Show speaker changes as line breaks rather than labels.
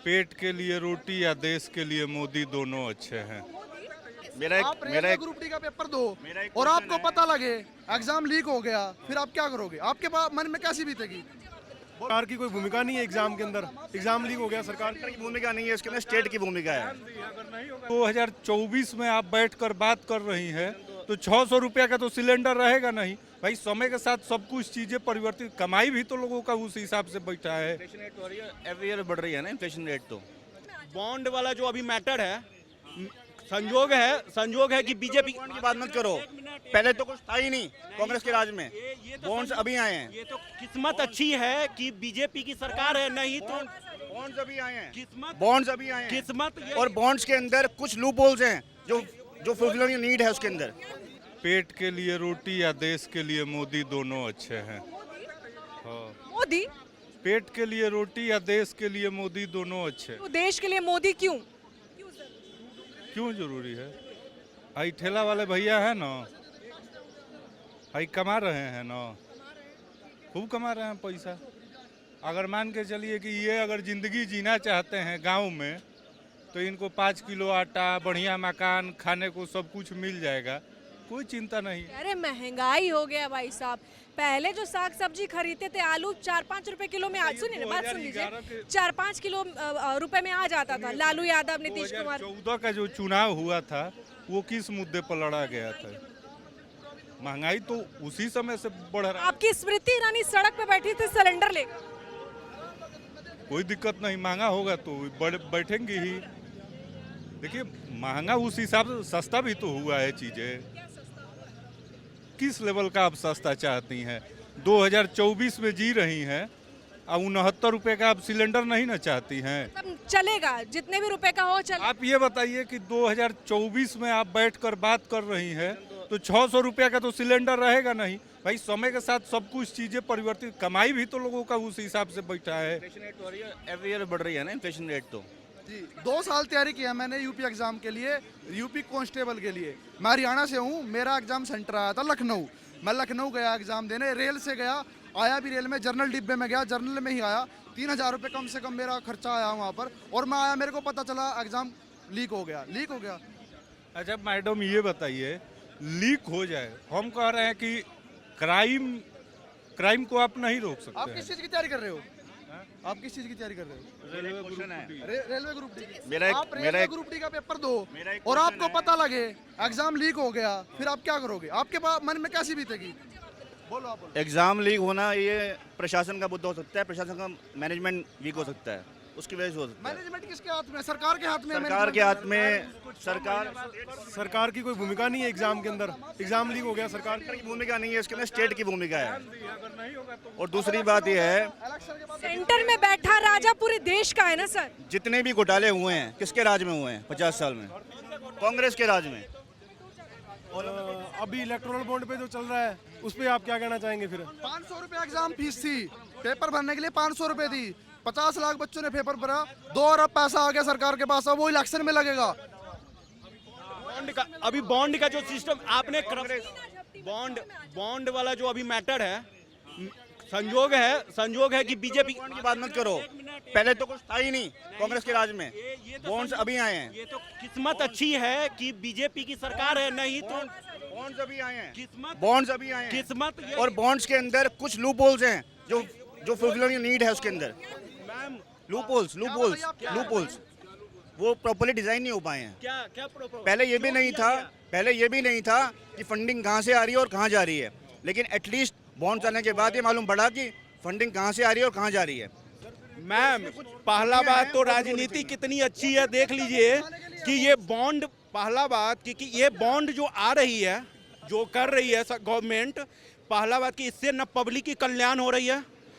पेट के लिए रोटी या देश के लिए मोदी दोनों अच्छे हैं।
मेरा एक ग्रुप डी का पेपर दो और आपको पता लगे एग्जाम लीक हो गया, फिर आप क्या करोगे? आपके पास मन में कैसी बीतेगी?
सरकार की कोई भूमिका नहीं है एग्जाम के अंदर। एग्जाम लीक हो गया, सरकार की भूमिका नहीं है, इसके अंदर स्टेट की भूमिका है।
2024 में आप बैठकर बात कर रही हैं तो 600 रुपया का तो सिलेंडर रहेगा नहीं भाई। समय के साथ सब कुछ चीजें परिवर्तित, कमाई भी तो लोगों का उस हिसाब से बैठा है।
एवरी ईयर बढ़ रही है ना इन्फ्लेशन रेट। तो
बॉन्ड वाला जो अभी मैटर है, संजोग है कि बीजेपी
की बात मत करो, पहले तो कुछ था ही नहीं कांग्रेस के राज में। बॉन्ड्स अभी आए हैं।
ये तो किस्मत अच्छी है कि बीजेपी की सरकार है, नहीं तो
बॉन्ड्स अभी आए हैं।
किस्मत किस्मत
और बॉन्ड्स के अंदर कुछ लूप होल्स हैं जो फुलफिल की नीड है उसके अंदर।
पेट के लिए रोटी या देश के लिए मोदी दोनों अच्छे हैं। हाँ।
मोदी
पेट के लिए रोटी या देश के लिए मोदी दोनों अच्छे हैं।
तो देश के लिए मोदी क्यों?
क्यों जरूरी है? आई ठेला वाले भैया है ना, आई कमा रहे हैं ना, खूब कमा रहे हैं पैसा। अगर मान के चलिए कि ये अगर जिंदगी जीना चाहते हैं गांव में तो इनको 5 किलो आटा, बढ़िया मकान, खाने को सब कुछ मिल जाएगा, कोई चिंता नहीं।
अरे महंगाई हो गया भाई साहब। पहले जो साग सब्जी खरीदते थे, आलू 4-5 रुपए किलो में, आज सुनिए बात सुन लीजिए, 4-5 किलो रुपए में आ जाता था। लालू यादव, नीतीश कुमार।
2014 का जो चुनाव हुआ था वो किस मुद्दे पर लड़ा गया था? महंगाई तो उसी समय से बढ़ रहा है।
आपकी स्मृति ईरानी सड़क पे बैठी थी सिलेंडर ले।
कोई दिक्कत नहीं, महंगा होगा तो बैठेंगे ही। देखिए महंगा उस हिसाब से, सस्ता भी तो हुआ है चीजें। किस लेवल का आप सस्ता चाहती हैं? 2024 में जी रही हैं और 69 रुपए का आप सिलेंडर नहीं ना चाहती हैं?
चलेगा, जितने भी रुपए का हो चले।
आप ये बताइए कि 2024 में आप बैठकर बात कर रही हैं तो 600 रुपया का तो सिलेंडर रहेगा नहीं भाई। समय के साथ सब कुछ चीजें परिवर्तित, कमाई भी तो लोगों का उस हिसाब से बैठा है।
एवरी ईयर बढ़ रही है ना इन्फ्लेशन रेट। तो
जी 2 साल तैयारी किया मैंने यूपी एग्जाम के लिए, यूपी कांस्टेबल के लिए। मैं हरियाणा से हूँ, मेरा एग्जाम सेंटर आया था लखनऊ। मैं लखनऊ गया एग्जाम देने, रेल से गया, आया भी रेल में, जर्नल डिब्बे में गया, जर्नल में ही आया। 3000 रुपये कम से कम मेरा खर्चा आया वहाँ पर। और मैं आया, मेरे को पता चला एग्जाम लीक हो गया।
अच्छा मैडम ये बताइए, लीक हो जाए, हम कह रहे हैं कि क्राइम को आप नहीं रोक सकते।
आप किस चीज़ की तैयारी कर रहे हो? आप किस चीज़ की तैयारी कर रहे हो? Railway group D. Railway group D का पेपर दो और आपको पता लगे एग्जाम लीक हो गया, फिर आप क्या करोगे? आपके पास मन में कैसी बीतेगी? बोलो आप बोलो।
एग्जाम लीक होना ये प्रशासन का मुद्दा हो सकता है, प्रशासन का मैनेजमेंट वीक हो सकता है, उसकी वजह से हो सकता है।
मैनेजमेंट किसके हाथ में? सरकार के हाथ में।
सरकार के हाथ में।
सरकार की कोई भूमिका नहीं है एग्जाम के अंदर। एग्जाम लीक हो गया, सरकार
की भूमिका नहीं है, इसके अंदर स्टेट की भूमिका है। और दूसरी बात यह है,
सेंटर में बैठा राजा पूरे देश का है ना सर।
जितने भी घोटाले हुए हैं किसके राज में हुए हैं? 50 साल में कांग्रेस के राज में।
और अभी इलेक्ट्रल बॉन्ड पे जो चल रहा है उस पर आप क्या कहना चाहेंगे? फिर
500 रुपये एग्जाम फीस थी, पेपर भरने के लिए 500 रुपये थी। 50 लाख बच्चों ने पेपर भरा, 2 अरब पैसा आ गया सरकार के पास, अब वो इलेक्शन में लगेगा।
बॉन्ड का जो सिस्टम आपने बॉन्ड वाला जो अभी मैटर है, संजोग है कि बीजेपी
की बात मत करो, पहले तो कुछ था ही नहीं कांग्रेस के राज में। बॉन्ड्स अभी आए हैं।
ये तो किस्मत अच्छी है कि बीजेपी की सरकार है, नहीं तो
बॉन्ड्स अभी आए हैं।
किस्मत किस्मत
और बॉन्ड्स के अंदर कुछ लूप होल्स हैं जो फुलफिल की नीड है उसके अंदर। लूप होल्स वो प्रॉपर्ली डिजाइन नहीं हो पाए हैं।
क्या
पहले ये भी नहीं था कि फंडिंग कहाँ से आ रही है और कहाँ जा रही है, लेकिन एटलीस्ट बॉन्ड आने के बाद ये मालूम पड़ा कि फंडिंग कहाँ से आ रही है और कहाँ जा रही है।
मैम, पहला बात तो राजनीति कितनी अच्छी है, देख लीजिए कि ये बॉन्ड, पहला बात कि ये बॉन्ड जो आ रही है, जो कर रही है गवर्नमेंट, पहला बात कि इससे न पब्लिक की कल्याण हो रही है,